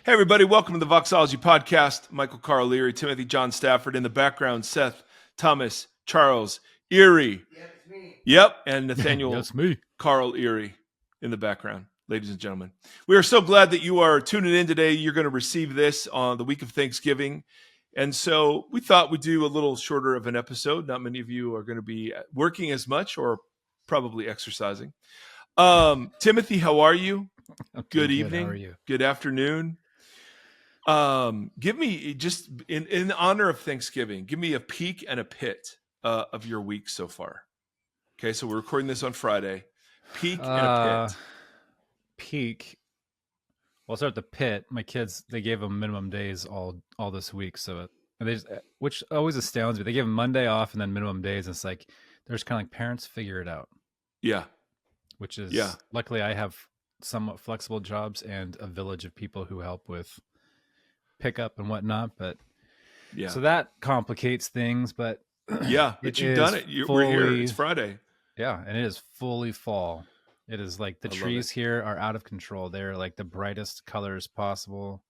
Hey, everybody. Welcome to the Voxology podcast. Michael Carl Leary, Timothy John Stafford. In the background, Seth Thomas Charles Erie. Yep, it's me. Yep. And Nathaniel That's me. Carl Erie in the background. Ladies and gentlemen, we are so glad that you are tuning in today. You're going to receive this on the week of Thanksgiving. And so we thought we'd do a little shorter of an episode. Not many of you are going to be working as much or probably exercising. Timothy, how are you? Good evening. How are you? Good afternoon. Give me, just in honor of Thanksgiving, give me a peek and a pit of your week so far. Okay, so we're recording this on Friday. Peek and a pit. Peak. Well, I'll start the pit. My kids, they gave them minimum days all this week, so which always astounds me. They gave them Monday off and then minimum days. And it's like they're just kind of like, parents, figure it out. Yeah. Which is luckily I have somewhat flexible jobs and a village of people who help with pickup and whatnot. But so that complicates things. But but you've done it. We're here. It's Friday. Yeah, and it is fully fall. It is like the trees here are out of control. They're like the brightest colors possible.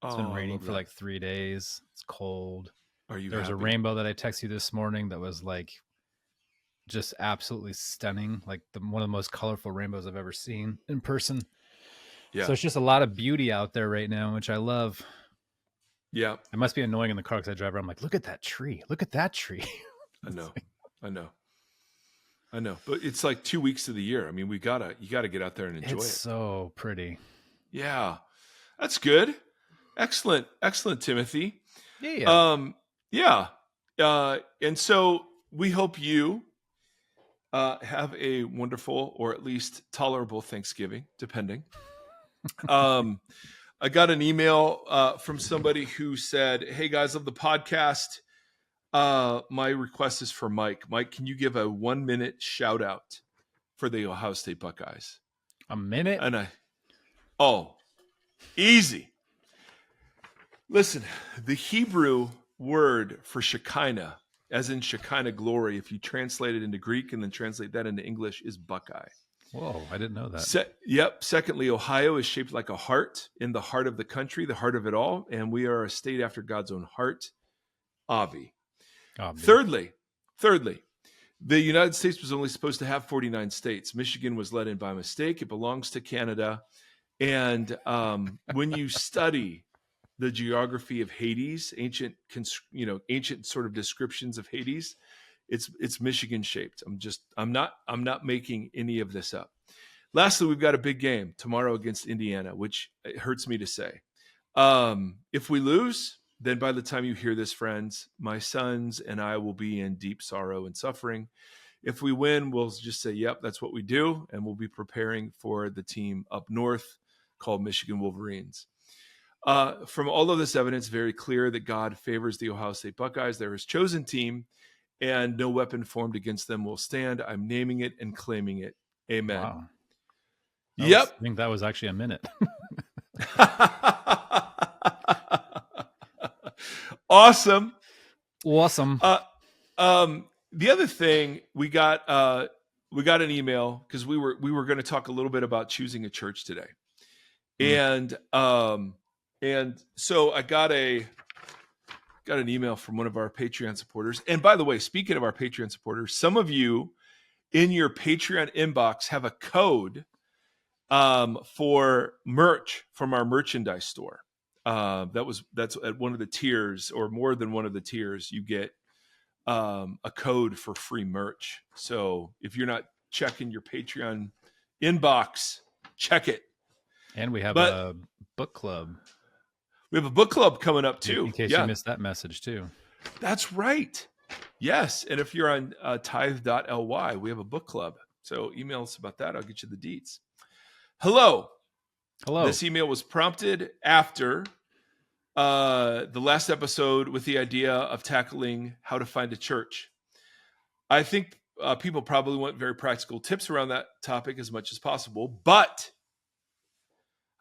It's been raining for like 3 days. It's cold. There's a rainbow that I texted you this morning that was like just absolutely stunning. Like one of the most colorful rainbows I've ever seen in person. Yeah. So it's just a lot of beauty out there right now, which I love. Yeah. It must be annoying in the car because I drive around. I'm like, look at that tree. Look at that tree. I know, but it's like 2 weeks of the year. I mean, you gotta get out there and enjoy it. It's so pretty. Yeah, that's good. Excellent, Timothy. Yeah. And so we hope you have a wonderful or at least tolerable Thanksgiving, depending. I got an email from somebody who said, "Hey guys, of the podcast. My request is for Mike. Mike, can you give a 1 minute shout out for the Ohio State Buckeyes?" A minute? And easy. Listen, the Hebrew word for Shekinah, as in Shekinah glory, if you translate it into Greek and then translate that into English, is Buckeye. Whoa, I didn't know that. Secondly, Ohio is shaped like a heart, in the heart of the country, the heart of it all. And we are a state after God's own heart. Avi. Thirdly, the United States was only supposed to have 49 states. Michigan was let in by mistake. It belongs to Canada. And when you study the geography of Hades, ancient sort of descriptions of Hades, it's Michigan shaped. I'm not making any of this up. Lastly, we've got a big game tomorrow against Indiana, which it hurts me to say. If we lose, then by the time you hear this, friends, my sons and I will be in deep sorrow and suffering. If we win, we'll just say, yep, that's what we do. And we'll be preparing for the team up north called Michigan Wolverines. From all of this evidence, very clear that God favors the Ohio State Buckeyes. They're his chosen team, and no weapon formed against them will stand. I'm naming it and claiming it. Amen. Wow. I think that was actually a minute. Awesome. The other thing, we got an email because we were going to talk a little bit about choosing a church today, and so I got an email from one of our Patreon supporters. And by the way, speaking of our Patreon supporters, some of you in your Patreon inbox have a code for merch from our merchandise store. That's at one of the tiers, or more than one of the tiers, you get a code for free merch. So if you're not checking your Patreon inbox, check it. And we have a book club. We have a book club coming up too. In case you missed that message too. That's right. Yes. And if you're on tithe.ly, we have a book club. So email us about that. I'll get you the deets. Hello. This email was prompted after the last episode with the idea of tackling how to find a church. I think people probably want very practical tips around that topic as much as possible, but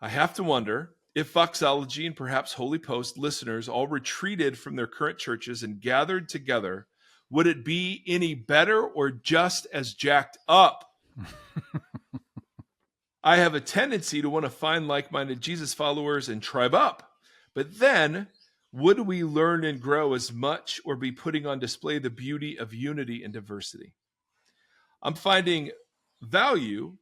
I have to wonder if Voxology and perhaps Holy Post listeners all retreated from their current churches and gathered together, would it be any better or just as jacked up? I have a tendency to want to find like-minded Jesus followers and tribe up. But then, would we learn and grow as much or be putting on display the beauty of unity and diversity? I'm finding value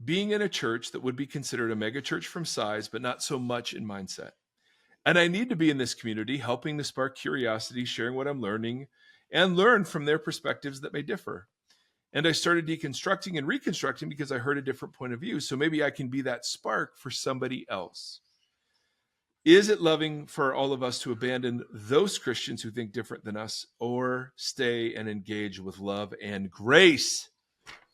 being in a church that would be considered a mega church from size, but not so much in mindset. And I need to be in this community, helping to spark curiosity, sharing what I'm learning, and learn from their perspectives that may differ. And I started deconstructing and reconstructing because I heard a different point of view. So maybe I can be that spark for somebody else. Is it loving for all of us to abandon those Christians who think different than us, or stay and engage with love and grace?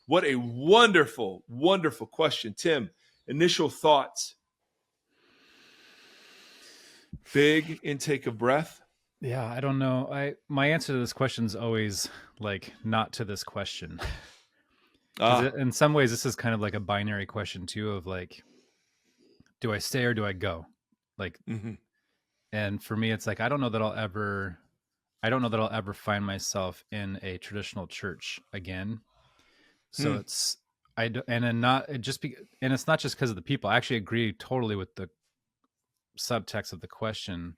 What a wonderful, wonderful question. Tim, initial thoughts? Big intake of breath. Yeah, I don't know. My answer to this question is always like not to this question. In some ways, this is kind of like a binary question too, of like, do I stay or do I go? Like, and for me, it's like I don't know that I'll ever find myself in a traditional church again. So it's and it's not just because of the people. I actually agree totally with the subtext of the question.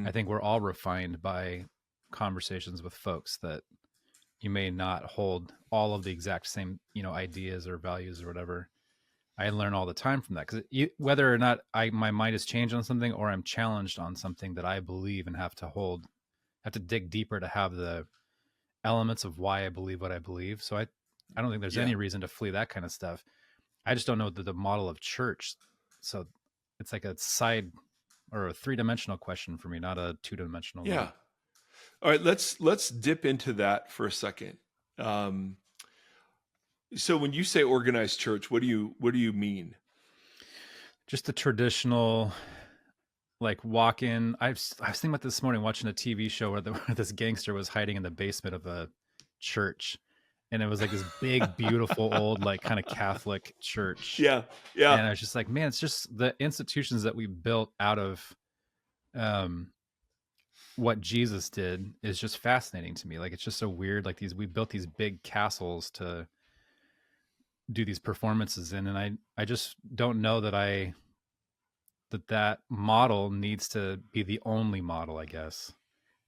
I think we're all refined by conversations with folks that you may not hold all of the exact same, ideas or values or whatever. I learn all the time from that, because whether or not my mind has changed on something or I'm challenged on something that I believe and have to dig deeper to have the elements of why I believe what I believe. So I don't think there's any reason to flee that kind of stuff. I just don't know the model of church. So it's like a side or a 3-dimensional question for me, not a 2-dimensional one. All right, let's dip into that for a second. So when you say organized church, what do you mean? Just the traditional, like, walk in. I was thinking about this morning watching a TV show where this gangster was hiding in the basement of a church, and it was like this big, beautiful old, like, kind of Catholic church. Yeah. And I was just like, man, it's just the institutions that we built out of what Jesus did is just fascinating to me. Like, it's just so weird. Like, we built these big castles to do these performances in, and I just don't know that that model needs to be the only model. I guess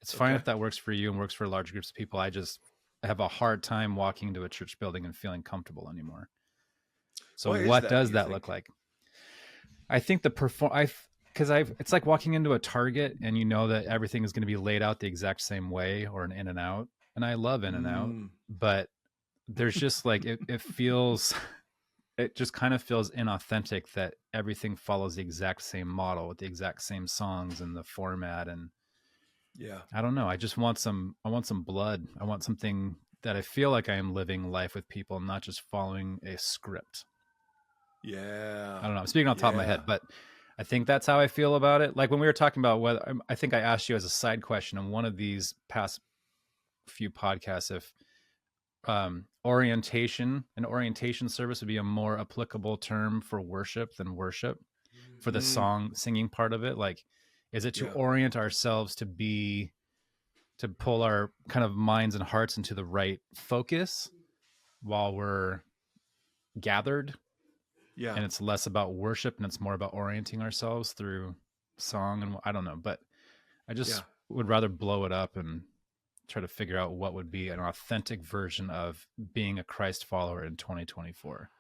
it's fine if that works for you and works for large groups of people. I just have a hard time walking into a church building and feeling comfortable anymore. So what does that look like? I think it's like walking into a Target and you know that everything is going to be laid out the exact same way, or an In-N-Out. And I love In-N-Out, but there's just like, it just kind of feels inauthentic that everything follows the exact same model with the exact same songs and the format. And I don't know. I want some blood. I want something that I feel like I am living life with people, not just following a script. Yeah. I don't know. I'm speaking on top of my head, but I think that's how I feel about it. Like when we were talking about whether, I think I asked you as a side question on one of these past few podcasts, if orientation service would be a more applicable term for worship than worship, for the singing part of it. Like, is it to orient ourselves to pull our kind of minds and hearts into the right focus while we're gathered? Yeah. And it's less about worship and it's more about orienting ourselves through song. And I don't know, but I just would rather blow it up and try to figure out what would be an authentic version of being a Christ follower in 2024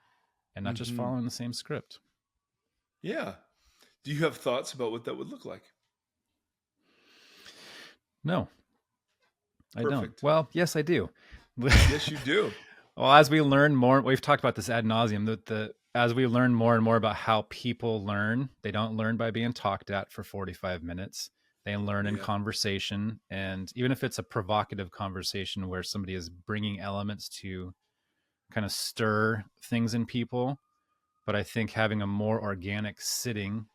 and not just following the same script. Yeah. Do you have thoughts about what that would look like? No, I don't. Well, yes, I do. Yes, you do. Well, as we learn more, we've talked about this ad nauseum, as we learn more and more about how people learn, they don't learn by being talked at for 45 minutes. They learn in conversation. And even if it's a provocative conversation where somebody is bringing elements to kind of stir things in people. But I think having a more organic sitting,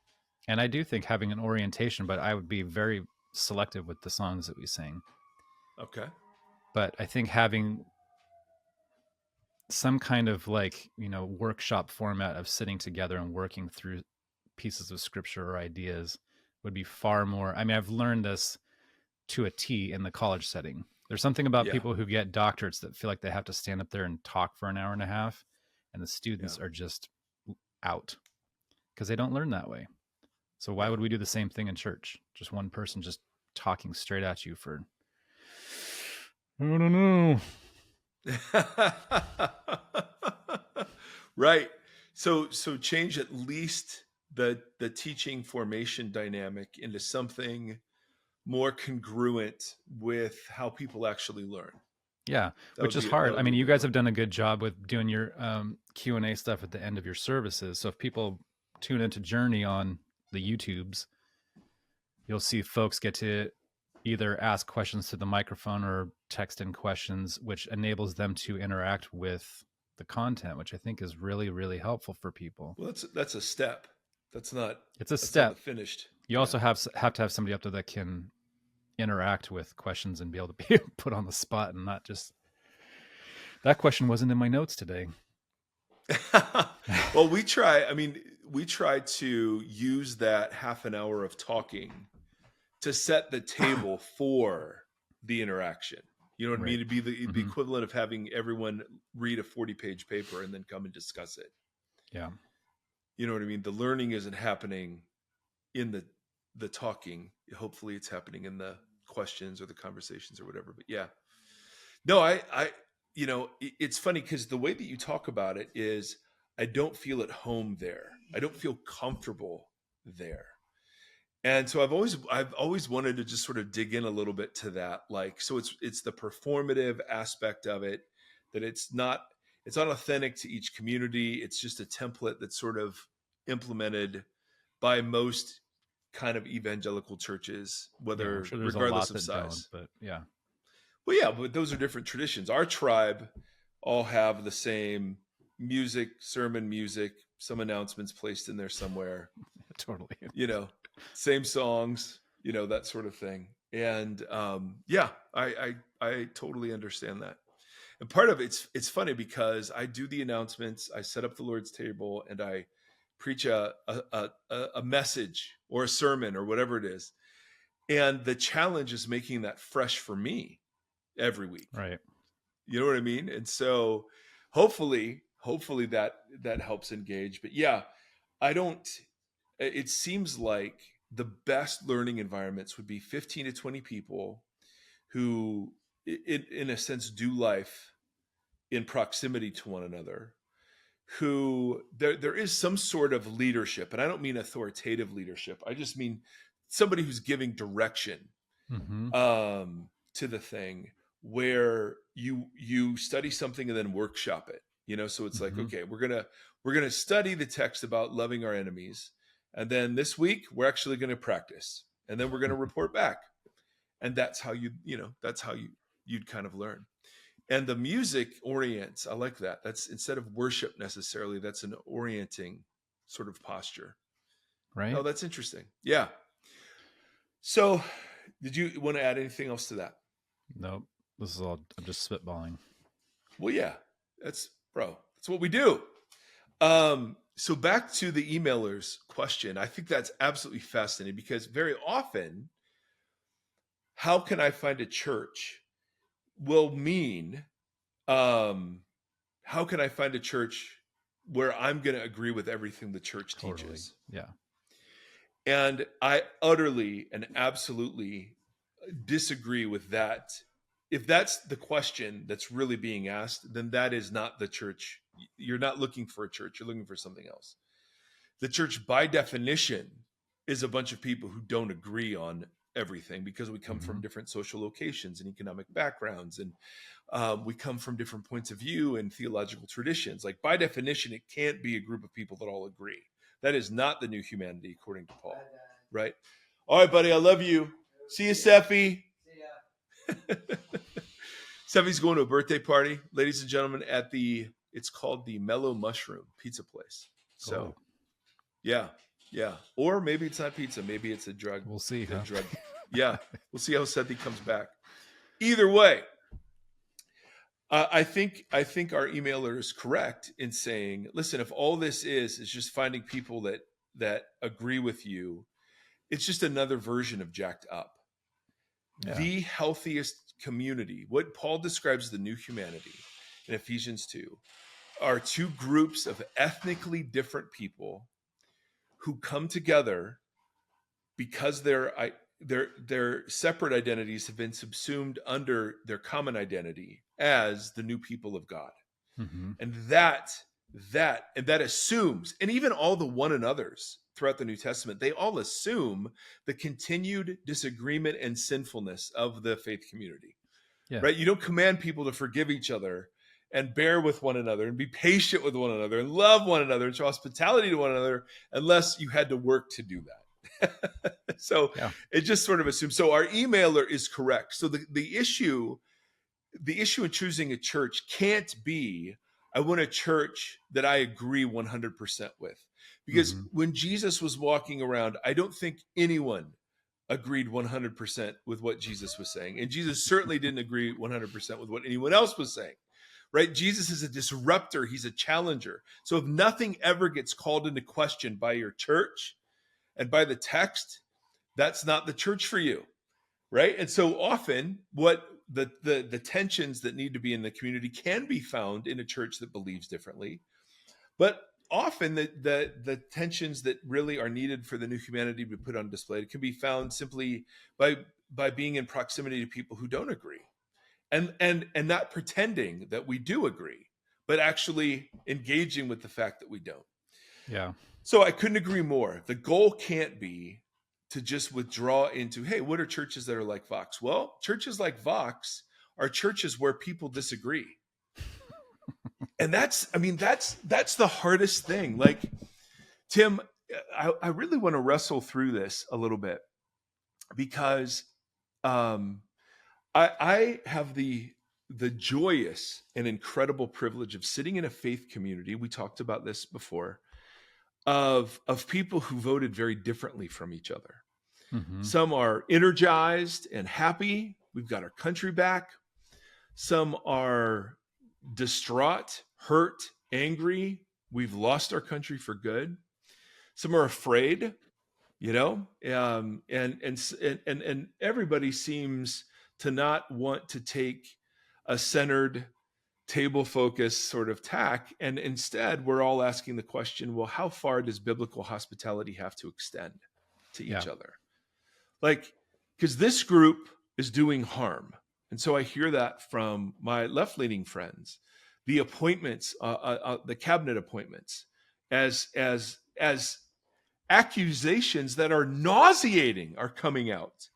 and I do think having an orientation, but I would be very selective with the songs that we sing. Okay. But I think having some kind of workshop format of sitting together and working through pieces of scripture or ideas would be far more. I mean, I've learned this to a T in the college setting. There's something about people who get doctorates that feel like they have to stand up there and talk for an hour and a half, and the students are just out because they don't learn that way. So why would we do the same thing in church? Just one person just talking straight at you for, I don't know. Right. So change at least the teaching formation dynamic into something more congruent with how people actually learn. Yeah, which is hard. I mean, you guys have done a good job with doing your Q&A stuff at the end of your services. So if people tune into Journey on the YouTubes, you'll see folks get to either ask questions to the microphone or text in questions, which enables them to interact with the content, which I think is really, really helpful for people. Well, that's a step. It's a step. Not finished. You also have to have somebody up there that can interact with questions and be able to be put on the spot and not just, that question wasn't in my notes today. Well, we try to use that half an hour of talking to set the table for the interaction. You know what I mean? To be the equivalent of having everyone read a 40-page paper and then come and discuss it. Yeah. You know what I mean? The learning isn't happening in the talking. Hopefully it's happening in the questions or the conversations or whatever. But yeah. No, I it's funny because the way that you talk about it is I don't feel at home there. I don't feel comfortable there. And so I've always wanted to just sort of dig in a little bit to that. Like, so it's the performative aspect of it, that it's not authentic to each community. It's just a template that's sort of implemented by most kind of evangelical churches, whether regardless of size. But yeah. Well, yeah, but those are different traditions. Our tribe all have the same music, sermon music, some announcements placed in there somewhere. Totally. Same songs, that sort of thing. And I totally understand that. And part of it's funny because I do the announcements, I set up the Lord's table, and I preach a message or a sermon or whatever it is. And the challenge is making that fresh for me every week. Right. You know what I mean? And so hopefully that helps engage. But yeah, it seems like the best learning environments would be 15 to 20 people who in a sense do life in proximity to one another, who there is some sort of leadership. And I don't mean authoritative leadership. I just mean somebody who's giving direction to the thing, where you study something and then workshop it. So it's like, okay, we're gonna study the text about loving our enemies, and then this week we're actually going to practice, and then we're going to report back, and that's how you'd kind of learn. And the music orients. I like that. That's instead of worship necessarily, that's an orienting sort of posture. Right. Oh, that's interesting. Yeah. So did you want to add anything else to that? Nope. This is all, I'm just spitballing. Well, yeah, that's what we do. So back to the emailer's question. I think that's absolutely fascinating, because very often, how can I find a church will mean, how can I find a church where I'm going to agree with everything the church teaches? Yeah. And I utterly and absolutely disagree with that. If that's the question that's really being asked, then that is not the church. You're not looking for a church. You're looking for something else. The church, by definition, is a bunch of people who don't agree on everything, because we come from different social locations and economic backgrounds, and we come from different points of view and theological traditions. Like, by definition, it can't be a group of people that all agree. That is not the new humanity, according to Paul. Right? All right, buddy. I love you. See you, Sephi. See ya. Sephi's going to a birthday party, ladies and gentlemen, at it's called the Mellow Mushroom Pizza Place. So, yeah. Or maybe it's not pizza. Maybe it's a drug. We'll see. Drug. Yeah. We'll see how Sephi comes back. Either way, I think our emailer is correct in saying, listen, if all this is just finding people that agree with you, it's just another version of jacked up. Yeah. The healthiest community, what Paul describes as the new humanity in Ephesians 2, are two groups of ethnically different people who come together because their separate identities have been subsumed under their common identity as the new people of God. Mm-hmm. And that assumes, and even all the one another's throughout the New Testament, they all assume the continued disagreement and sinfulness of the faith community. Yeah. Right? You don't command people to forgive each other and bear with one another and be patient with one another and love one another and show hospitality to one another unless you had to work to do that. So yeah. It just sort of assumes. So our emailer is correct. So the issue in choosing a church can't be, I want a church that I agree 100% with. Because when Jesus was walking around, I don't think anyone agreed 100% with what Jesus was saying. And Jesus certainly didn't agree 100% with what anyone else was saying. Right? Jesus is a disruptor. He's a challenger. So if nothing ever gets called into question by your church and by the text, that's not the church for you. Right? And so often what the tensions that need to be in the community can be found in a church that believes differently. But often the tensions that really are needed for the new humanity to be put on display can be found simply by being in proximity to people who don't agree. And not pretending that we do agree, but actually engaging with the fact that we don't. Yeah. So I couldn't agree more. The goal can't be to just withdraw into, hey, what are churches that are like Vox? Well, churches like Vox are churches where people disagree. And that's the hardest thing. Like, Tim, I really want to wrestle through this a little bit because I have the joyous and incredible privilege of sitting in a faith community. We talked about this before, of people who voted very differently from each other. Mm-hmm. Some are energized and happy. We've got our country back. Some are distraught, hurt, angry. We've lost our country for good. Some are afraid, and everybody seems to not want to take a centered, table-focused sort of tack. And instead, we're all asking the question, well, how far does biblical hospitality have to extend to each other? Like, because this group is doing harm. And so I hear that from my left-leaning friends, the appointments, the cabinet appointments, as accusations that are nauseating are coming out.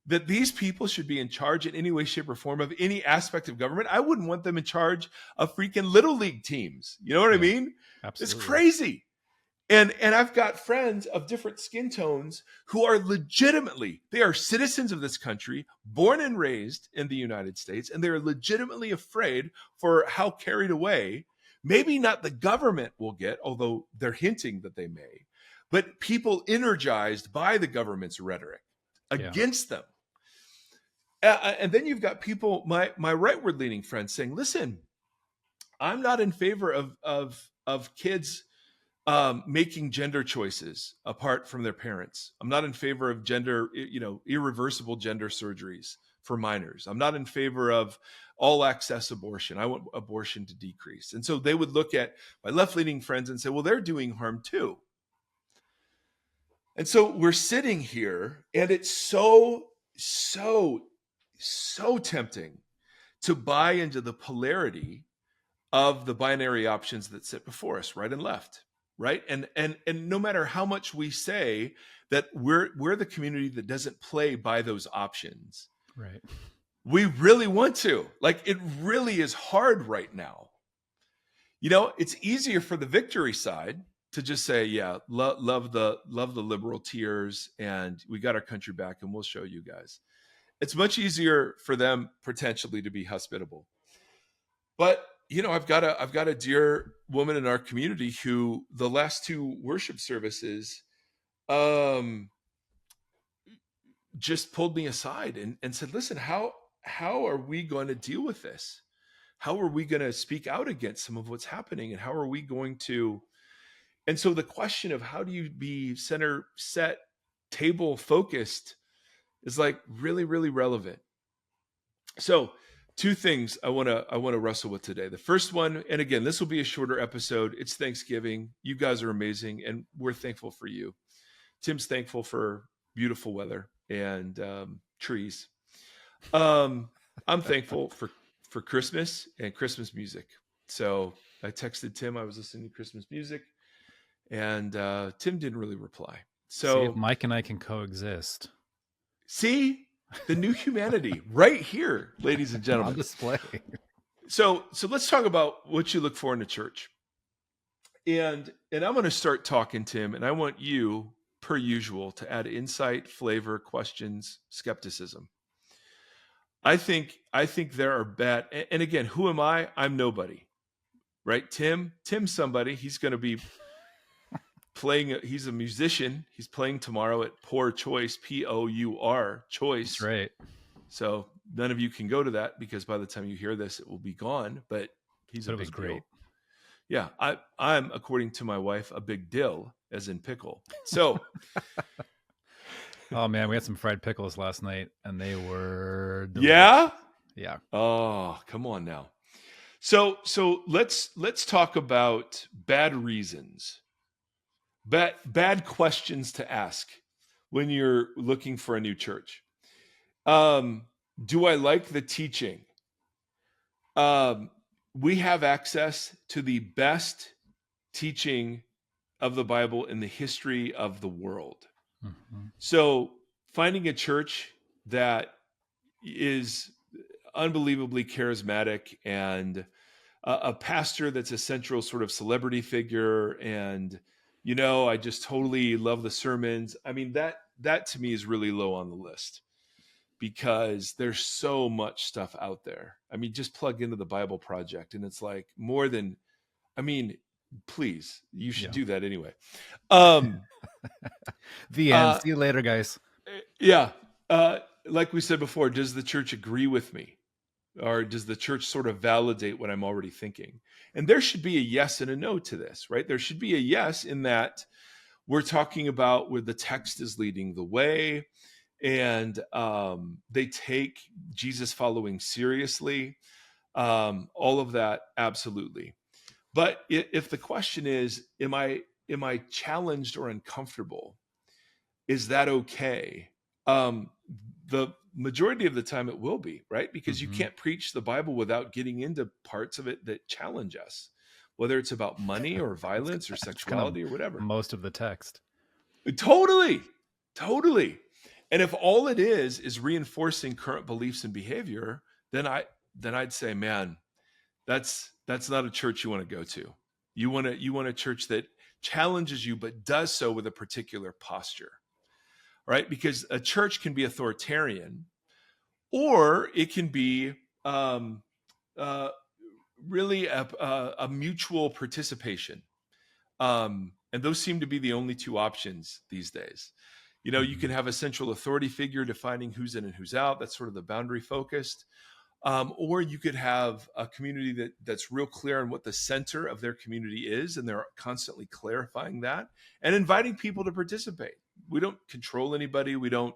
That these people should be in charge in any way, shape, or form of any aspect of government. I wouldn't want them in charge of freaking little league teams. You know what I mean? Absolutely. It's crazy. And I've got friends of different skin tones who are they are citizens of this country, born and raised in the United States, and they're legitimately afraid for how carried away, maybe not the government will get, although they're hinting that they may, but people energized by the government's rhetoric against them. And then you've got people, my rightward leaning friends saying, listen, I'm not in favor of kids making gender choices apart from their parents. I'm not in favor of irreversible gender surgeries for minors. I'm not in favor of all access abortion. I want abortion to decrease. And so they would look at my left leaning friends and say, well, they're doing harm too. And so we're sitting here and it's so tempting to buy into the polarity of the binary options that sit before us, right and left, right? And no matter how much we say that we're the community that doesn't play by those options, right? We really want to. Like, it really is hard right now. It's easier for the victory side to just say, yeah, love the liberal tiers, and we got our country back, and we'll show you guys. It's much easier for them potentially to be hospitable. But I've got a dear woman in our community who the last two worship services just pulled me aside and said, listen, how are we going to deal with this? How are we going to speak out against some of what's happening? And how are we going to... And so the question of how do you be center set, table focused is like really, really relevant. So two things I want to wrestle with today. The first one, and again, this will be a shorter episode. It's Thanksgiving. You guys are amazing, and we're thankful for you. Tim's thankful for beautiful weather and trees. I'm thankful for Christmas and Christmas music. So I texted Tim. I was listening to Christmas music, and Tim didn't really reply. So see if Mike and I can coexist. See the new humanity right here, ladies and gentlemen. On display. So let's talk about what you look for in a church. And I'm going to start talking, Tim, and I want you, per usual, to add insight, flavor, questions, skepticism. I think there are bad, and again, who am I? I'm nobody, right? Tim's somebody. He's going to be playing. He's a musician. He's playing tomorrow at Pour Choice, Pour Choice. That's right. So none of you can go to that because by the time you hear this, it will be gone. But he's a big deal. Great. Yeah, I'm, according to my wife, a big dill, as in pickle. So, oh man, we had some fried pickles last night, and they were delicious. Yeah. Oh, come on now. So let's talk about bad reasons, bad questions to ask when you're looking for a new church. Do I like the teaching? We have access to the best teaching of the Bible in the history of the world. Mm-hmm. So finding a church that is unbelievably charismatic and a pastor that's a central sort of celebrity figure, and I just totally love the sermons. I mean, that to me is really low on the list, because there's so much stuff out there. I mean, just plug into the Bible Project and it's like more than, please, you should do that anyway. The end. See you later, guys. Yeah. Like we said before, does the church agree with me? Or does the church sort of validate what I'm already thinking? And there should be a yes and a no to this, right? There should be a yes in that we're talking about where the text is leading the way, and they take Jesus following seriously. All of that, absolutely. But if the question is, am I challenged or uncomfortable? Is that okay? The majority of the time it will be, right? Because you can't preach the Bible without getting into parts of it that challenge us, whether it's about money or violence or sexuality or whatever. Most of the text. Totally. And if all it is reinforcing current beliefs and behavior, then I'd say, man, that's not a church you want to go to. You want a church that challenges you, but does so with a particular posture, right? Because a church can be authoritarian, or it can be really a mutual participation. And those seem to be the only two options these days. You can have a central authority figure defining who's in and who's out. That's sort of the boundary focused. Or you could have a community that's real clear on what the center of their community is, and they're constantly clarifying that and inviting people to participate. We don't control anybody. We don't,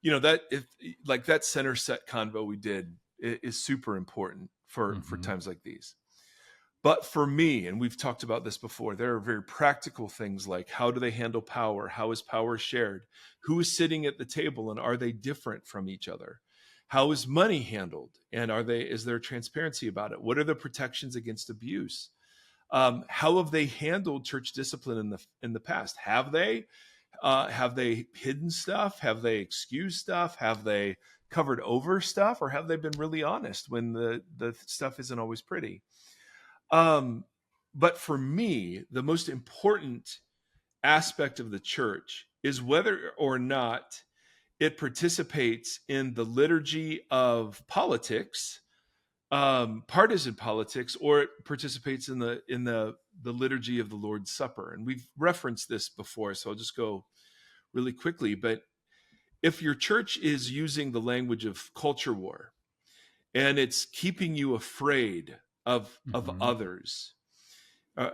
that center set convo we did is super important for times like these. But for me, and we've talked about this before, there are very practical things like, how do they handle power? How is power shared? Who is sitting at the table, and are they different from each other? How is money handled? And is there transparency about it? What are the protections against abuse? How have they handled church discipline in the past? Have they hidden stuff? Have they excused stuff? Have they covered over stuff? Or have they been really honest when the stuff isn't always pretty? But for me, the most important aspect of the church is whether or not it participates in the liturgy of politics, partisan politics, or it participates in the liturgy of the Lord's Supper. And we've referenced this before, so I'll just go really quickly. But if your church is using the language of culture war, and it's keeping you afraid of others,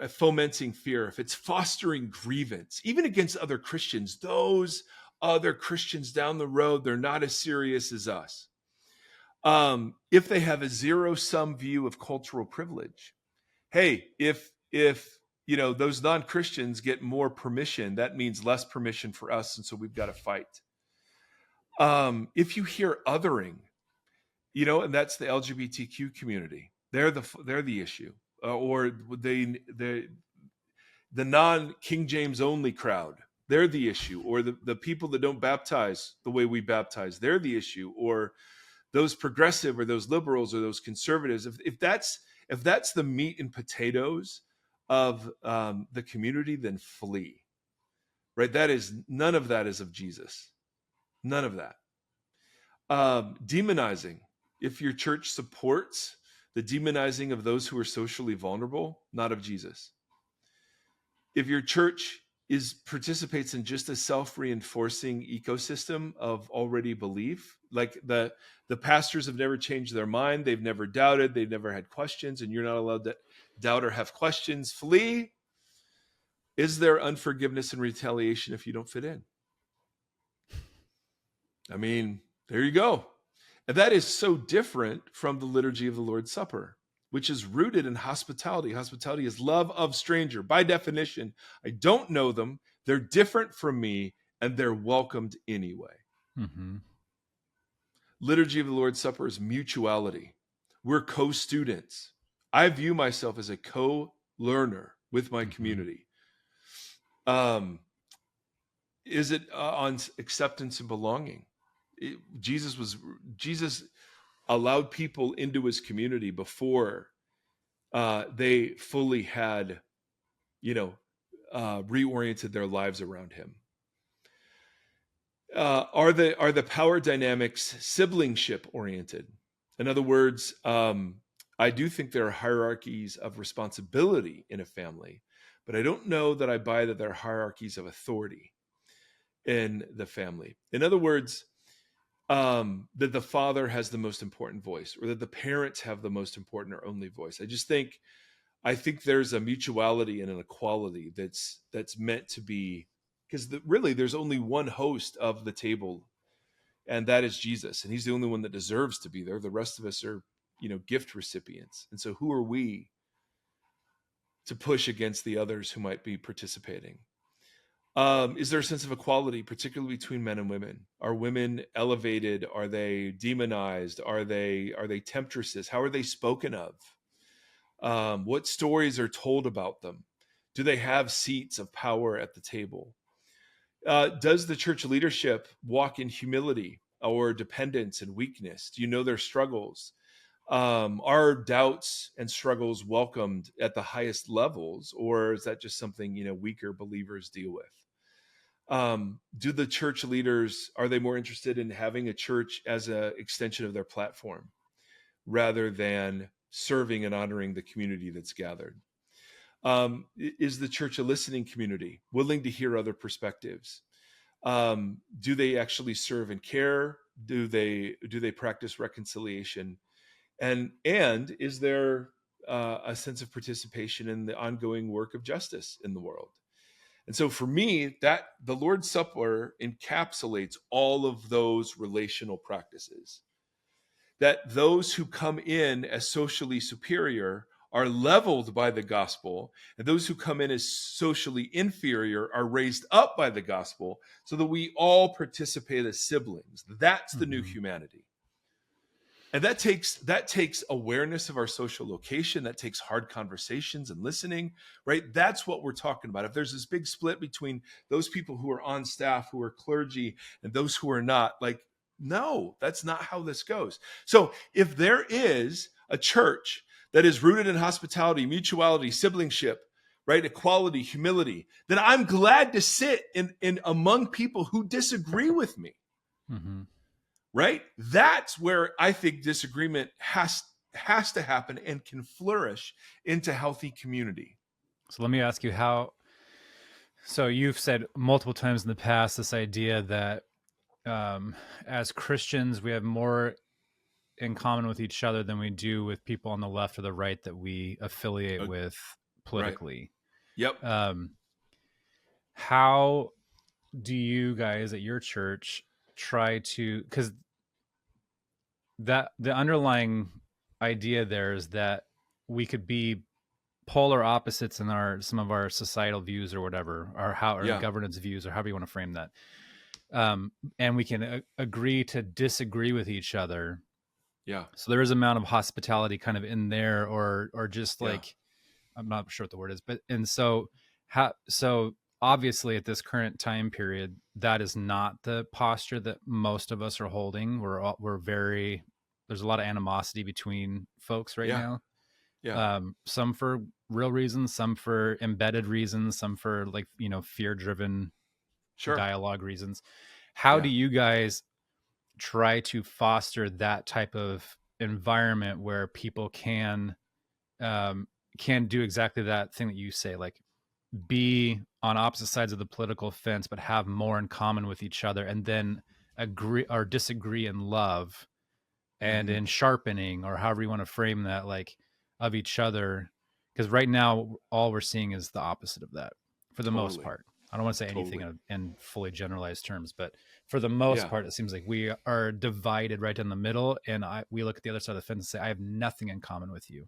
fomenting fear, if it's fostering grievance, even against other Christians, those other Christians down the road, they're not as serious as us. If they have a zero-sum view of cultural privilege, hey, if those non-Christians get more permission. That means less permission for us. And so we've got to fight. If you hear othering, and that's the LGBTQ community, they're the issue, or the non-King James only crowd, they're the issue, or the people that don't baptize the way we baptize, they're the issue, or those progressive or those liberals or those conservatives. If that's the meat and potatoes of the community, then flee. Right? None of that is of Jesus. None of that. Demonizing. If your church supports the demonizing of those who are socially vulnerable, not of Jesus. If your church participates in just a self-reinforcing ecosystem of already belief, like the pastors have never changed their mind, they've never doubted, they've never had questions, and you're not allowed to doubt or have questions, flee. Is there unforgiveness and retaliation if you don't fit in? I mean, there you go. And that is so different from the liturgy of the Lord's Supper, which is rooted in hospitality. Hospitality is love of stranger. By definition, I don't know them, they're different from me, and they're welcomed anyway. Mm-hmm. Liturgy of the Lord's Supper is mutuality. We're co-students. I view myself as a co-learner with my community. Is it on acceptance and belonging? Jesus allowed people into his community before they fully had, reoriented their lives around him. Are the power dynamics siblingship oriented? In other words, I do think there are hierarchies of responsibility in a family, but I don't know that I buy that there are hierarchies of authority in the family. In other words, that the father has the most important voice, or that the parents have the most important or only voice. I think there's a mutuality and an equality that's meant to be, because really there's only one host of the table, and that is Jesus, and he's the only one that deserves to be there. The rest of us are, gift recipients. And so who are we to push against the others who might be participating? Is there a sense of equality, particularly between men and women? Are women elevated? Are they demonized? Are they temptresses? How are they spoken of? What stories are told about them? Do they have seats of power at the table? Does the church leadership walk in humility or dependence and weakness? Do you know their struggles? Are doubts and struggles welcomed at the highest levels, or is that just something weaker believers deal with? Do the church leaders, are they more interested in having a church as an extension of their platform rather than serving and honoring the community that's gathered? Is the church a listening community, willing to hear other perspectives? Do they actually serve and care? Do they practice reconciliation? And is there a sense of participation in the ongoing work of justice in the world? And so for me, that the Lord's Supper encapsulates all of those relational practices. That those who come in as socially superior are leveled by the gospel, and those who come in as socially inferior are raised up by the gospel, so that we all participate as siblings. That's the new humanity. And that takes awareness of our social location. That takes hard conversations and listening, right? That's what we're talking about. If there's this big split between those people who are on staff, who are clergy, and those who are not, no, that's not how this goes. So if there is a church that is rooted in hospitality, mutuality, siblingship, right, equality, humility, then I'm glad to sit in among people who disagree with me. Mm-hmm. Right? That's where I think disagreement has to happen and can flourish into healthy community. So let me ask you so you've said multiple times in the past this idea that as Christians, we have more in common with each other than we do with people on the left or the right that we affiliate with politically. Right. Yep. How do you guys at your church try to, because that the underlying idea there is that we could be polar opposites in some of our societal views or whatever, or governance views, or however you want to frame that. And we can agree to disagree with each other. Yeah. So there is an amount of hospitality kind of in there, or just like, I'm not sure what the word is, but, and so obviously at this current time period, that is not the posture that most of us are holding. There's a lot of animosity between folks right now. Yeah. Some for real reasons, some for embedded reasons, some for like, fear driven dialogue reasons. How do you guys try to foster that type of environment where people can do exactly that thing that you say, like be on opposite sides of the political fence, but have more in common with each other, and then agree or disagree in love and in sharpening, or however you want to frame that, like, of each other? Because right now, all we're seeing is the opposite of that for the most part. I don't want to say anything in fully generalized terms, but for the most part, it seems like we are divided right down the middle, and we look at the other side of the fence and say, I have nothing in common with you.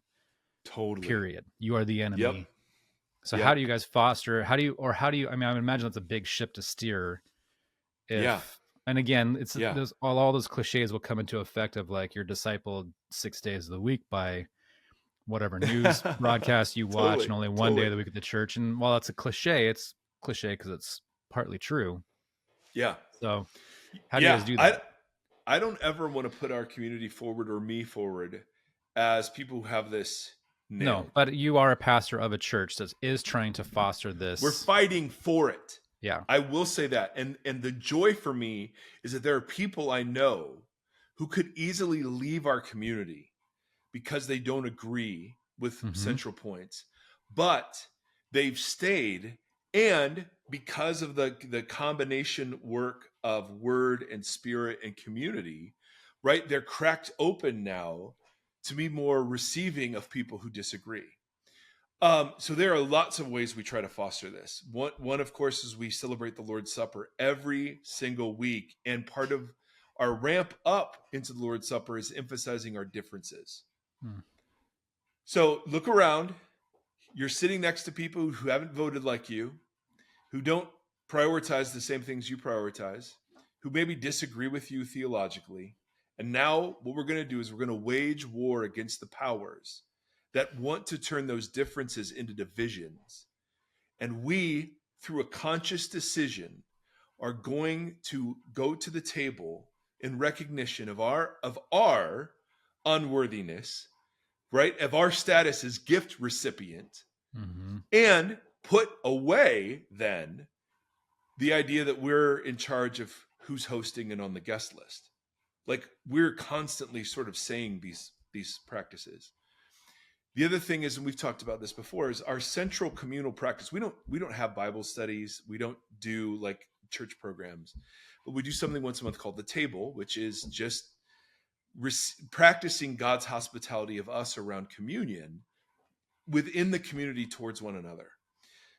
Totally. Period. You are the enemy. Yep. So how do you guys foster, I mean, I would imagine that's a big ship to steer. And again, it's all those cliches will come into effect of like, you're discipled 6 days of the week by whatever news broadcast you watch, and only one day of the week at the church. And while that's a cliche, it's cliche because it's partly true. Yeah. So how do you guys do that? I don't ever want to put our community forward, or me forward, as people who have this nailed. No, but you are a pastor of a church that is trying to foster this. We're fighting for it. Yeah. I will say that. And the joy for me is that there are people I know who could easily leave our community because they don't agree with central points, but they've stayed. And because of the combination work of word and spirit and community, right, they're cracked open now to be more receiving of people who disagree. So there are lots of ways we try to foster this. One, of course, is we celebrate the Lord's Supper every single week. And part of our ramp up into the Lord's Supper is emphasizing our differences. So look around. You're sitting next to people who haven't voted like you, who don't prioritize the same things you prioritize, who maybe disagree with you theologically. And now what we're going to do is we're going to wage war against the powers that want to turn those differences into divisions. And we, through a conscious decision, are going to go to the table in recognition of our unworthiness, right? Of our status as gift recipient, and put away then the idea that we're in charge of who's hosting and on the guest list. Like, we're constantly sort of saying these practices. The other thing is, and we've talked about this before, is our central communal practice. We don't have Bible studies. We don't do like church programs, but we do something once a month called the table, which is just practicing God's hospitality of us around communion within the community towards one another.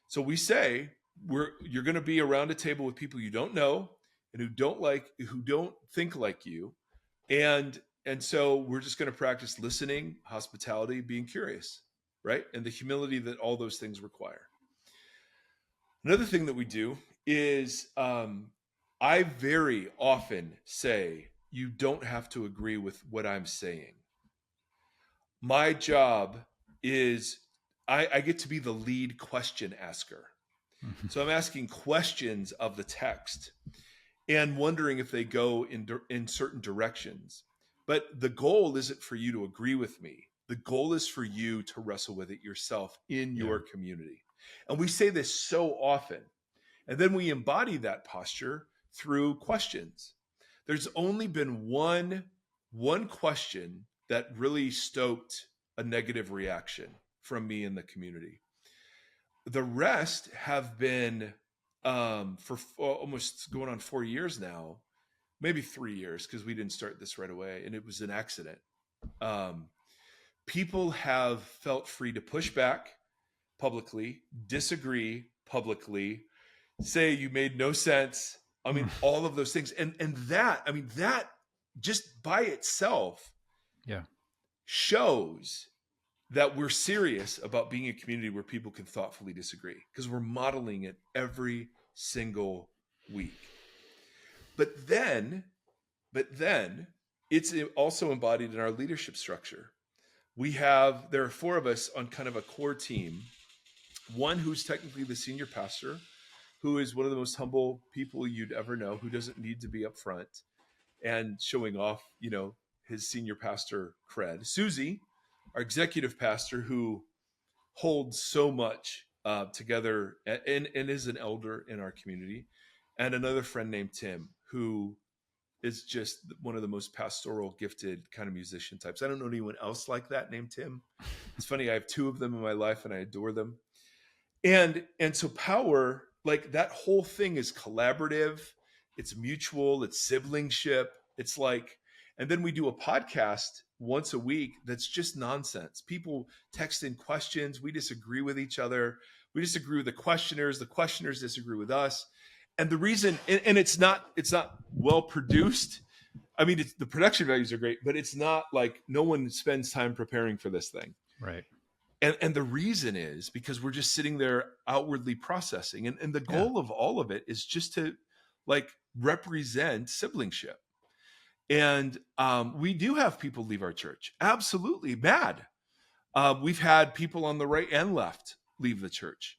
So we say you're going to be around a table with people you don't know and who don't think like you, and so we're just going to practice listening, hospitality, being curious, right? And the humility that all those things require. Another thing that we do is I very often say, you don't have to agree with what I'm saying. My job is I get to be the lead question asker. So I'm asking questions of the text and wondering if they go in certain directions. But the goal isn't for you to agree with me. The goal is for you to wrestle with it yourself in your community. And we say this so often. And then we embody that posture through questions. There's only been one question that really stoked a negative reaction from me in the community. The rest have been for almost going on 4 years now, maybe 3 years, because we didn't start this right away, and it was an accident. People have felt free to push back publicly, disagree publicly, say you made no sense. I mean, all of those things. And that just by itself shows that we're serious about being a community where people can thoughtfully disagree, because we're modeling it every single week. But then it's also embodied in our leadership structure. There are 4 of us on kind of a core team. One who's technically the senior pastor, who is one of the most humble people you'd ever know, who doesn't need to be up front and showing off, his senior pastor cred. Susie, our executive pastor, who holds so much together and is an elder in our community. And another friend named Tim, who is just one of the most pastoral, gifted kind of musician types. I don't know anyone else like that named Tim. It's funny, I have 2 of them in my life and I adore them. And so power, like that whole thing is collaborative, it's mutual, it's siblingship. It's like, and then we do a podcast once a week that's just nonsense. People text in questions, we disagree with each other, we disagree with the questioners disagree with us. And the reason, and it's not well produced. I mean, the production values are great, but it's not like no one spends time preparing for this thing. Right. And the reason is because we're just sitting there outwardly processing. And the goal of all of it is just to like represent siblingship. And we do have people leave our church. Absolutely bad. We've had people on the right and left leave the church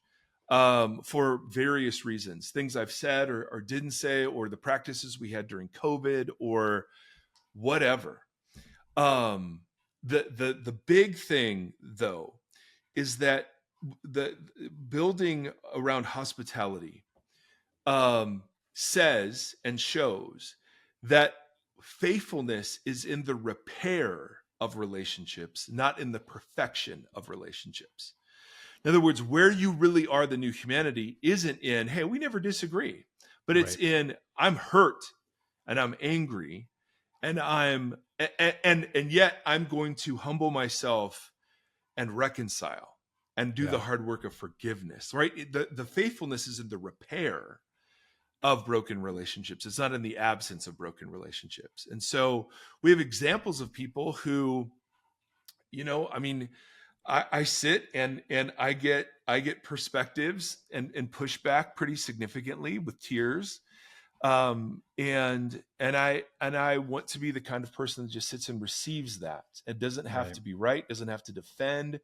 for various reasons. Things I've said or didn't say, or the practices we had during COVID or whatever. The big thing, though, is that the building around hospitality says and shows that faithfulness is in the repair of relationships, not in the perfection of relationships. In other words, where you really are the new humanity isn't in, hey, we never disagree, but it's in, I'm hurt and I'm angry and yet I'm going to humble myself and reconcile and do the hard work of forgiveness, right? The faithfulness is in the repair of broken relationships. It's not in the absence of broken relationships. And so we have examples of people who, I mean, I sit and I get perspectives and pushback pretty significantly with tears. And I want to be the kind of person that just sits and receives that. It doesn't have to be right, doesn't have to defend,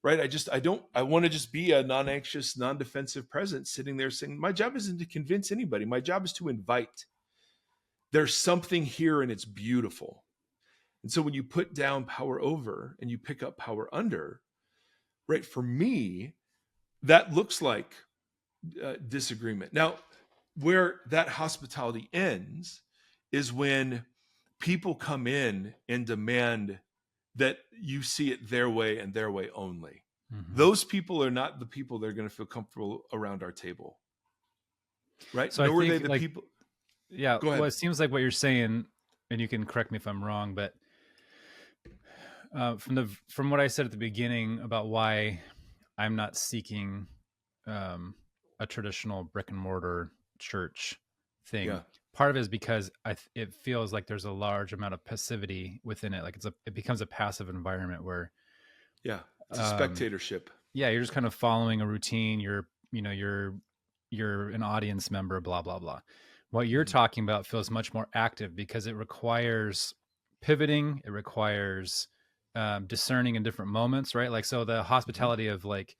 right? I want to just be a non-anxious, non-defensive presence sitting there saying, my job isn't to convince anybody. My job is to invite. There's something here and it's beautiful. And so when you put down power over and you pick up power under, right? For me, that looks like disagreement. Now, where that hospitality ends is when people come in and demand that you see it their way and their way only. Mm-hmm. Those people are not the people that are going to feel comfortable around our table, right? So Nor I think, are they the people. Yeah. Go ahead. Well, it seems like what you're saying, and you can correct me if I'm wrong, but from what I said at the beginning about why I'm not seeking a traditional brick and mortar church thing. Yeah. Part of it is because it feels like there's a large amount of passivity within it. Like it becomes a passive environment where, it's a spectatorship. You're just kind of following a routine. You're an audience member, blah, blah, blah. What you're talking about feels much more active because it requires pivoting. It requires discerning in different moments, right? Like, so the hospitality of like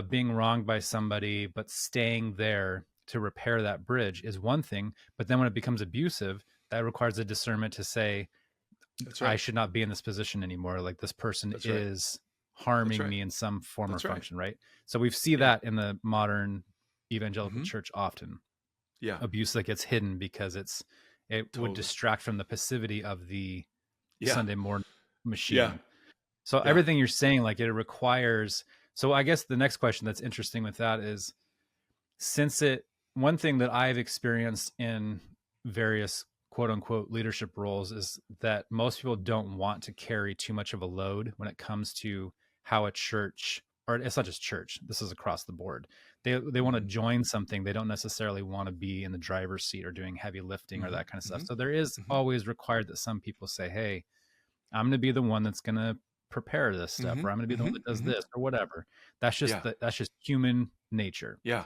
being wronged by somebody, but staying there to repair that bridge is one thing. But then when it becomes abusive, that requires a discernment to say, I should not be in this position anymore. Like this person is harming me in some form or function, right? So we see that in the modern evangelical church often. Yeah. Abuse that gets hidden because it would distract from the passivity of the Sunday morning machine. Yeah. So everything you're saying, like it requires. So I guess the next question that's interesting with that is, one thing that I've experienced in various quote unquote leadership roles is that most people don't want to carry too much of a load when it comes to how a church, or it's not just church, this is across the board. They want to join something. They don't necessarily want to be in the driver's seat or doing heavy lifting or that kind of stuff. So there is always required that some people say, hey, I'm going to be the one that's going to prepare this stuff, or I'm going to be the one that does this, or whatever. That's just that's just human nature. Yeah.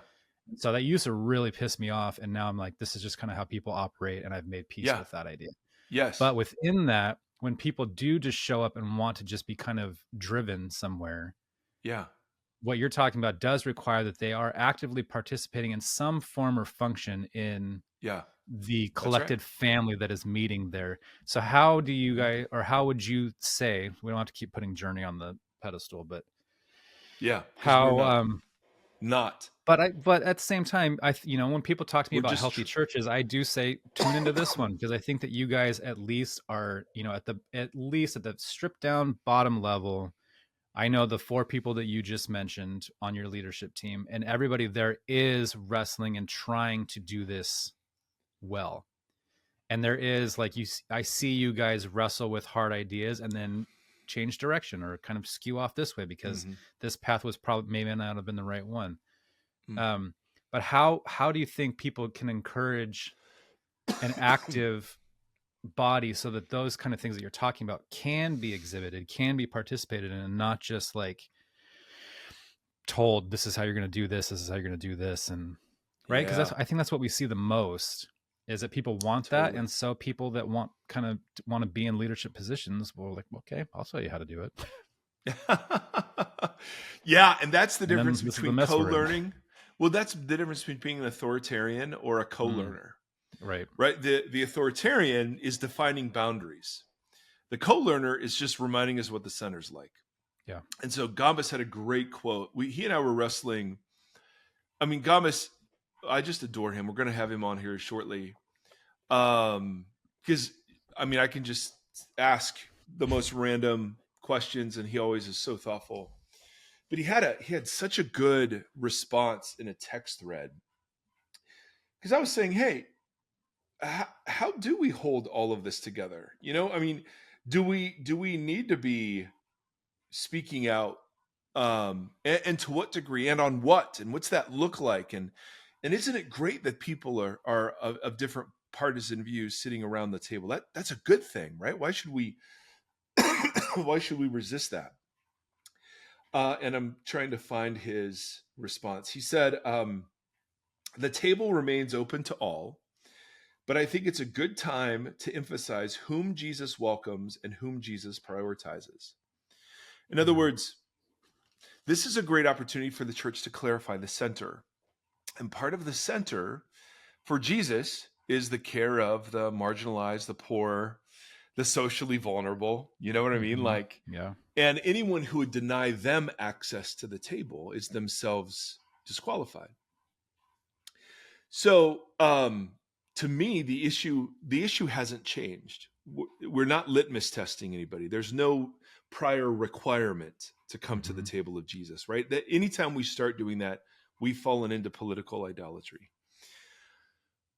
So that used to really piss me off, and now I'm like, this is just kind of how people operate, and I've made peace with that idea. Yes. But within that, when people do just show up and want to just be kind of driven somewhere, what you're talking about does require that they are actively participating in some form or function in the collected family that is meeting there. So how do you guys, or how would you say, we don't have to keep putting Journey on the pedestal, but how not but at the same time, when people talk to me about healthy churches, I do say tune into this one, because I think that you guys at least are, at least at the stripped down bottom level. I know the 4 people that you just mentioned on your leadership team, and everybody there is wrestling and trying to do this well. And there is, like, I see you guys wrestle with hard ideas and then change direction or kind of skew off this way because this path was probably maybe not have been the right one. But how do you think people can encourage an active body so that those kind of things that you're talking about can be exhibited, can be participated in, and not just like told, this is how you're going to do this is how you're going to do this, and right? Because I think that's what we see the most, is that people want that, and so people that want to be in leadership positions will like, okay, I'll show you how to do it. And that's the difference between co-learning. Well, that's the difference between being an authoritarian or a co-learner. Right. The authoritarian is defining boundaries. The co-learner is just reminding us what the center's like. Yeah. And so Gambas had a great quote. He and I were wrestling. I mean, Gambas, I just adore him. We're going to have him on here shortly. Because I can just ask the most random questions, and he always is so thoughtful. But he had such a good response in a text thread. Because I was saying, hey, how do we hold all of this together? Do we need to be speaking out, and to what degree, and on what, and what's that look like? And isn't it great that people are of different partisan views sitting around the table? That's a good thing, right? Why should we resist that? And I'm trying to find his response. He said, the table remains open to all, but I think it's a good time to emphasize whom Jesus welcomes and whom Jesus prioritizes. In other words, this is a great opportunity for the church to clarify the center. And part of the center for Jesus is the care of the marginalized, the poor, the socially vulnerable. You know what I mean? And anyone who would deny them access to the table is themselves disqualified. So, to me, the issue hasn't changed. We're not litmus testing anybody. There's no prior requirement to come to the table of Jesus, right? That anytime we start doing that, we've fallen into political idolatry.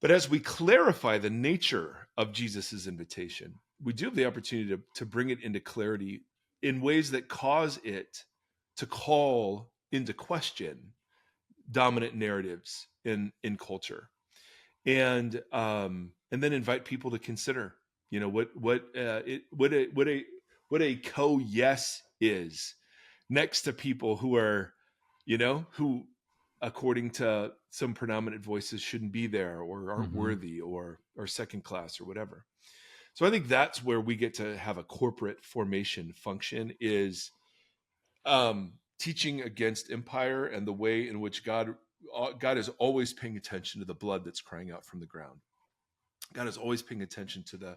But as we clarify the nature of Jesus's invitation, we do have the opportunity to bring it into clarity in ways that cause it to call into question dominant narratives in culture, and then invite people to consider, what a co-yes is next to people who are, who according to some predominant voices shouldn't be there or aren't worthy or second class or whatever. So I think that's where we get to have a corporate formation function, is teaching against empire and the way in which God is always paying attention to the blood that's crying out from the ground. God is always paying attention to the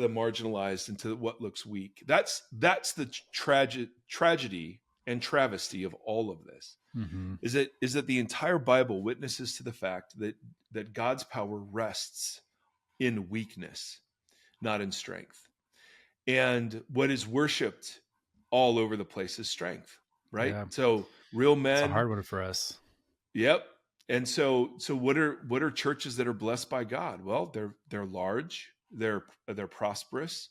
marginalized and to what looks weak. That's the tragedy and travesty of all of this. Is that the entire Bible witnesses to the fact that God's power rests in weakness, not in strength. And what is worshipped all over the place is strength, right? Yeah. So real men. It's a hard one for us. Yep. And so what are churches that are blessed by God? Well, they're large, they're prosperous,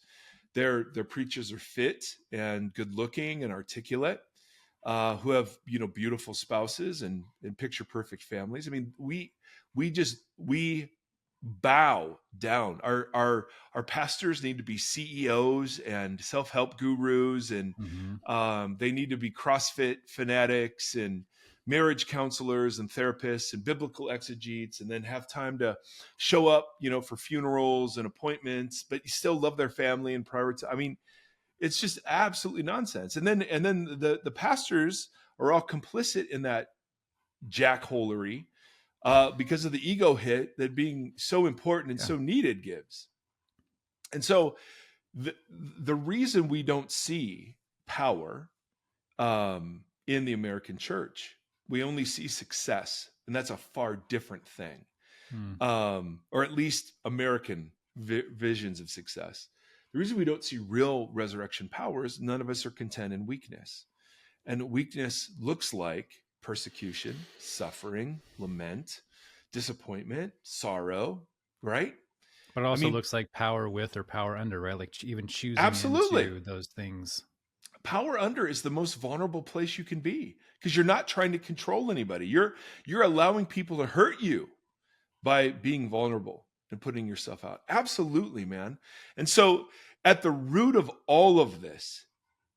their preachers are fit and good looking and articulate, who have beautiful spouses and picture perfect families. I mean, we bow down. Our pastors need to be CEOs and self-help gurus, and they need to be CrossFit fanatics and marriage counselors and therapists and biblical exegetes, and then have time to show up, for funerals and appointments, but you still love their family and prioritize. I mean, it's just absolutely nonsense. And then the pastors are all complicit in that jackholery because of the ego hit that being so important and so needed gives. And so the reason we don't see power in the American church, we only see success, and that's a far different thing. Or at least American visions of success. The reason we don't see real resurrection power is none of us are content in weakness. And weakness looks like persecution, suffering, lament, disappointment, sorrow, right? But it also looks like power with or power under, right? Like even choosing into those things. Power under is the most vulnerable place you can be, because you're not trying to control anybody. You're allowing people to hurt you by being vulnerable and putting yourself out. Absolutely, man. And so at the root of all of this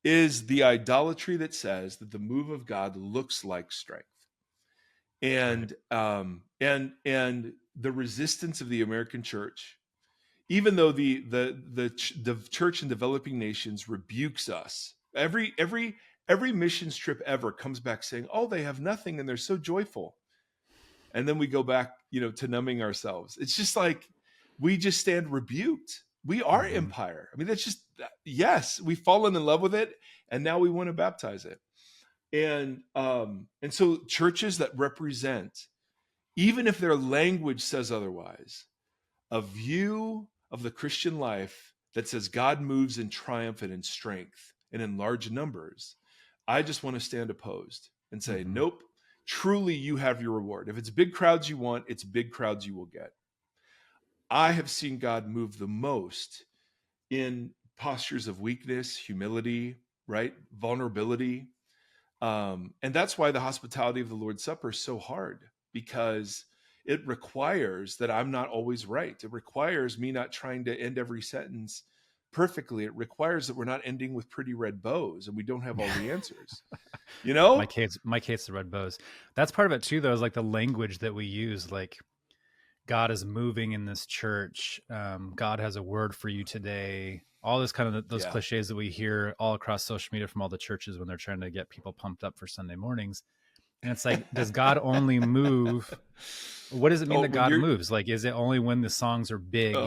is the idolatry that says that the move of God looks like strength. And and the resistance of the American church, even though the church in developing nations rebukes us. Every missions trip ever comes back saying, "Oh, they have nothing and they're so joyful." And then we go back, to numbing ourselves. It's just like we just stand rebuked. We are empire. I mean, that's just, yes, we've fallen in love with it, and now we want to baptize it. And so churches that represent, even if their language says otherwise, a view of the Christian life that says God moves in triumph and in strength and in large numbers, I just want to stand opposed and say, nope, truly you have your reward. If it's big crowds you want, it's big crowds you will get. I have seen God move the most in postures of weakness, humility, right? Vulnerability. And that's why the hospitality of the Lord's Supper is so hard, because it requires that I'm not always right. It requires me not trying to end every sentence perfectly. It requires that we're not ending with pretty red bows and we don't have all the answers. Mike hates the red bows. That's part of it too, though, is like the language that we use. Like, God is moving in this church. God has a word for you today. All this kind of those cliches that we hear all across social media from all the churches when they're trying to get people pumped up for Sunday mornings. And it's like, does God only move? What does it mean that God moves? Like, is it only when the songs are big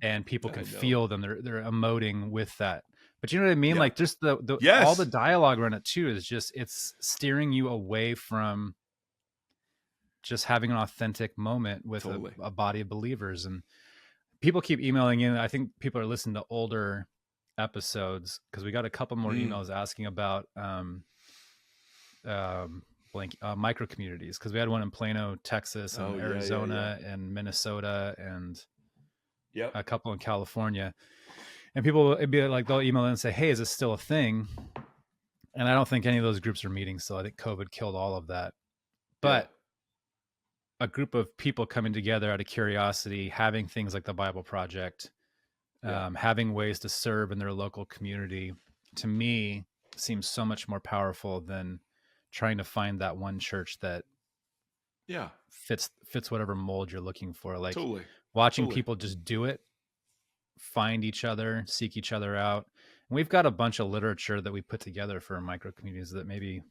and people can feel them? They're emoting with that. But you know what I mean? Like, just the all the dialogue around it too is just, it's steering you away from just having an authentic moment with a body of believers. And people keep emailing in. I think people are listening to older episodes, because we got a couple more emails asking about micro communities, because we had one in Plano, Texas, and Arizona and Minnesota, and a couple in California. And people, it'd be like, they'll email in and say, "Hey, is this still a thing?" And I don't think any of those groups are meeting still. I think COVID killed all of that. But a group of people coming together out of curiosity, having things like the Bible Project, having ways to serve in their local community, to me seems so much more powerful than trying to find that one church that fits whatever mold you're looking for. Like watching people just do it, find each other, seek each other out. And we've got a bunch of literature that we put together for micro communities that maybe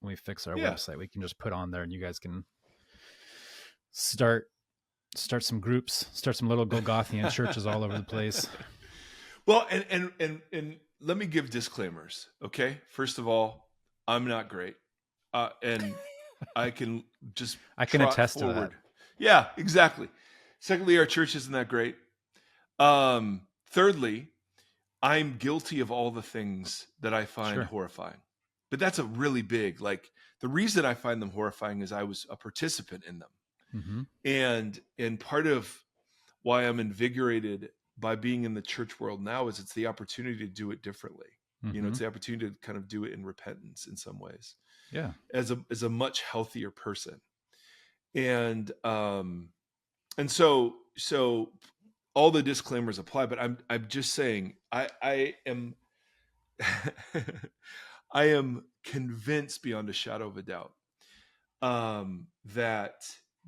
when we fix our website, we can just put on there, and you guys can start some groups, start some little Golgothian churches all over the place. Well, and let me give disclaimers. Okay. First of all, I'm not great. And I can attest forward. to that. Yeah, exactly. Secondly, our church isn't that great. Thirdly, I'm guilty of all the things that I find horrifying. But that's a really big, like, the reason I find them horrifying is I was a participant in them. And part of why I'm invigorated by being in the church world now is it's the opportunity to do it differently. It's the opportunity to kind of do it in repentance in some ways. Yeah. As a much healthier person. And so all the disclaimers apply, but I'm just saying I am I am convinced beyond a shadow of a doubt that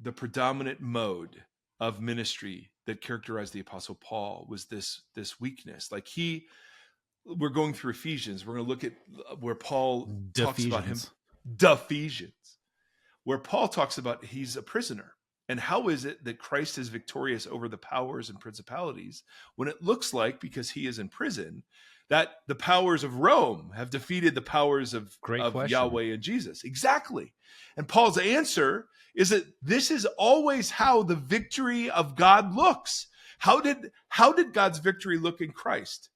the predominant mode of ministry that characterized the Apostle Paul was this weakness. Like we're going through Ephesians. We're going to look at where Paul talks about him. Ephesians, where Paul talks about he's a prisoner. And how is it that Christ is victorious over the powers and principalities when it looks like, because he is in prison, that the powers of Rome have defeated the powers of Yahweh and Jesus? Exactly. And Paul's answer is that this is always how the victory of God looks. How did God's victory look in Christ?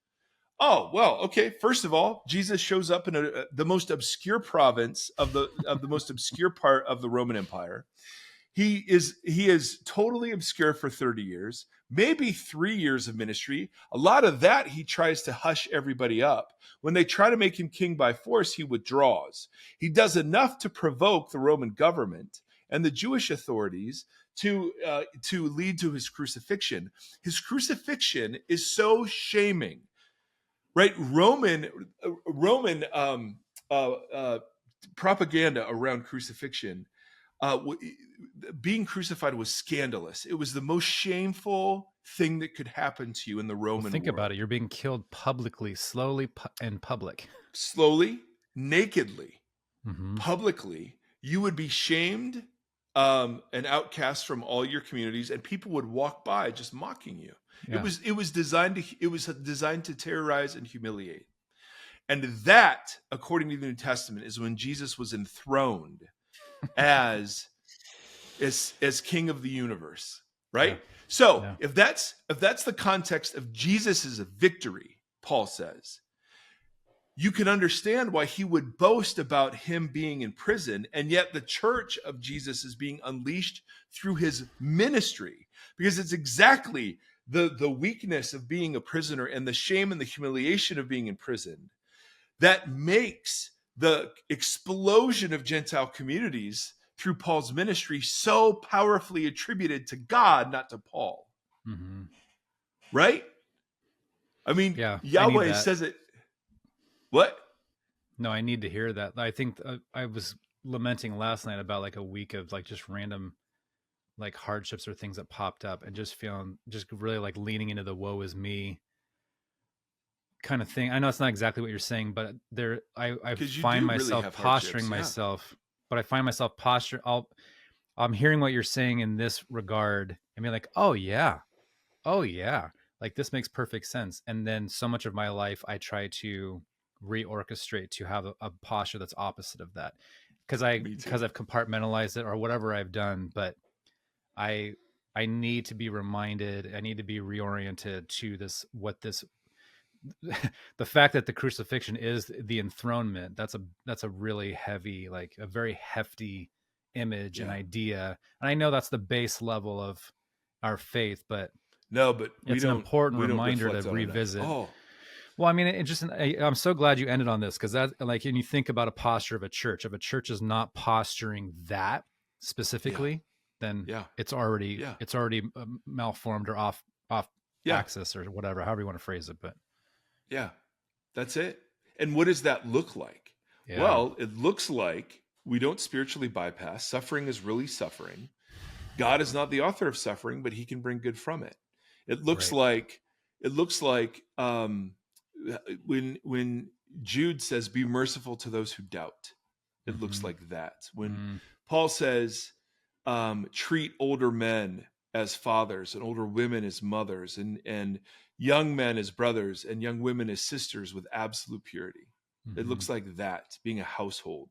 Oh, well, okay. First of all, Jesus shows up in the most obscure province of the most obscure part of the Roman Empire. He is totally obscure for 30 years, maybe 3 years of ministry. A lot of that, he tries to hush everybody up. When they try to make him king by force, he withdraws. He does enough to provoke the Roman government and the Jewish authorities to lead to his crucifixion. His crucifixion is so shaming, right? Roman propaganda around crucifixion. Being crucified was scandalous. It was the most shameful thing that could happen to you in the Roman world. Think about it. You're being killed publicly, slowly, in public. Slowly, nakedly, publicly. You would be shamed and outcast from all your communities, and people would walk by just mocking you. Yeah. It was designed to terrorize and humiliate. And that, according to the New Testament, is when Jesus was enthroned as king of the universe, right? Yeah. So if that's the context of Jesus's victory, Paul says, you can understand why he would boast about him being in prison, and yet the church of Jesus is being unleashed through his ministry, because it's exactly the weakness of being a prisoner and the shame and the humiliation of being in prison that makes the explosion of Gentile communities through Paul's ministry so powerfully attributed to God, not to Paul. Mm-hmm. Right? I mean, Yahweh says it. What? No, I need to hear that. I think I was lamenting last night about like a week of like just random like hardships or things that popped up, and just really like leaning into the woe is me kind of thing. I know it's not exactly what you're saying, but I find myself really posturing myself, but I find myself I'm hearing what you're saying in this regard and being like, oh yeah, like this makes perfect sense. And then so much of my life, I try to reorchestrate to have a posture that's opposite of that. Because I've compartmentalized it or whatever I've done, but I need to be reminded, I need to be reoriented to the fact that the crucifixion is the enthronement. That's a really heavy, like a very hefty image and idea. And I know that's the base level of our faith, but it's an important reminder to revisit. Oh. Well, I mean, I'm so glad you ended on this, because that, like, when you think about a posture of a church, if a church is not posturing that specifically, then it's already malformed or off axis or whatever, however you want to phrase it. But yeah, that's it. And what does that look like? Yeah. Well, it looks like we don't spiritually bypass. Suffering is really suffering. God is not the author of suffering, but he can bring good from it. It looks like when Jude says, be merciful to those who doubt. It looks like that. When Paul says, treat older men as fathers and older women as mothers, and young men as brothers and young women as sisters with absolute purity. It looks like that, being a household,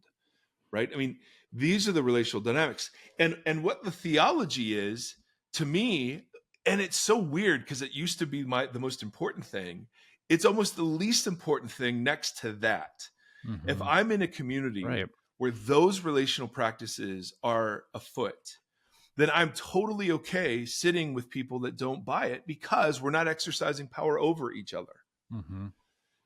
right? I mean, these are the relational dynamics. And what the theology is, to me, and it's so weird because it used to be the most important thing. It's almost the least important thing next to that. Mm-hmm. If I'm in a community where those relational practices are afoot, then I'm totally okay sitting with people that don't buy it, because we're not exercising power over each other. Mm-hmm.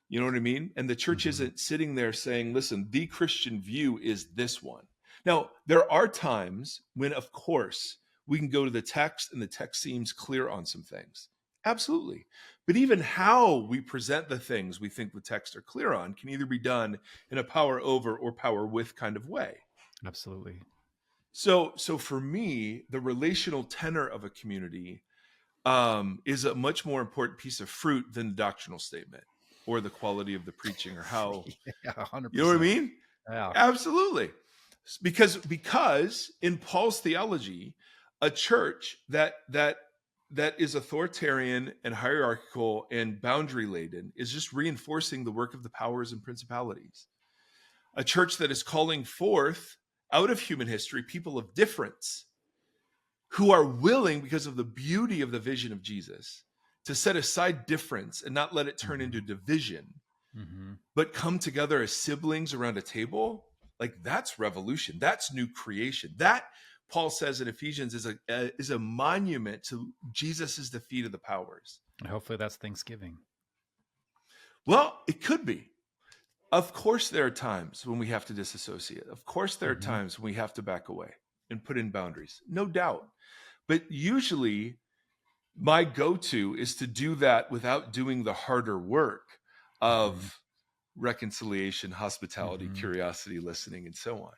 You know what I mean? And the church isn't sitting there saying, listen, the Christian view is this one. Now, there are times when, of course, we can go to the text and the text seems clear on some things. Absolutely. But even how we present the things we think the text are clear on can either be done in a power over or power with kind of way. Absolutely. So for me, the relational tenor of a community is a much more important piece of fruit than the doctrinal statement or the quality of the preaching or how, 100%. You know what I mean? Yeah. Absolutely. Because in Paul's theology, a church that is authoritarian and hierarchical and boundary laden is just reinforcing the work of the powers and principalities. A church that is calling forth out of human history people of difference who are willing, because of the beauty of the vision of Jesus, to set aside difference and not let it turn into division, but come together as siblings around a table. Like, that's revolution. That's new creation. That, Paul says in Ephesians, is a monument to Jesus's defeat of the powers. And hopefully that's Thanksgiving. Well, it could be. Of course, there are times when we have to disassociate. Of course, there are times when we have to back away and put in boundaries. No doubt. But usually my go-to is to do that without doing the harder work of reconciliation, hospitality, curiosity, listening, and so on.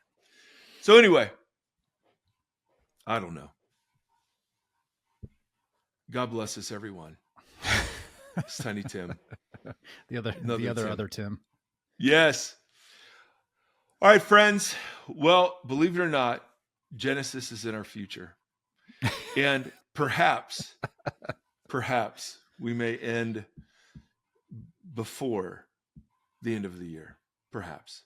So anyway, I don't know. God bless us, everyone. It's Tiny Tim. the other Tim. Yes. All right, friends. Well, believe it or not, Genesis is in our future. And perhaps we may end before the end of the year. Perhaps.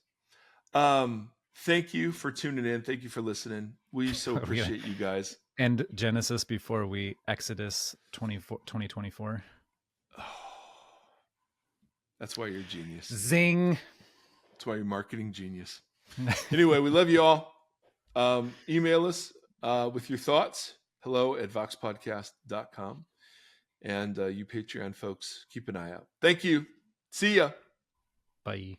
Thank you for tuning in. Thank you for listening. We so appreciate you guys. And Genesis before we Exodus 2024. Oh, that's why you're a genius. Zing. That's why you're a marketing genius. Anyway, we love you all. Email us with your thoughts. hello@voxpodcast.com. And you Patreon folks, keep an eye out. Thank you. See ya. Bye.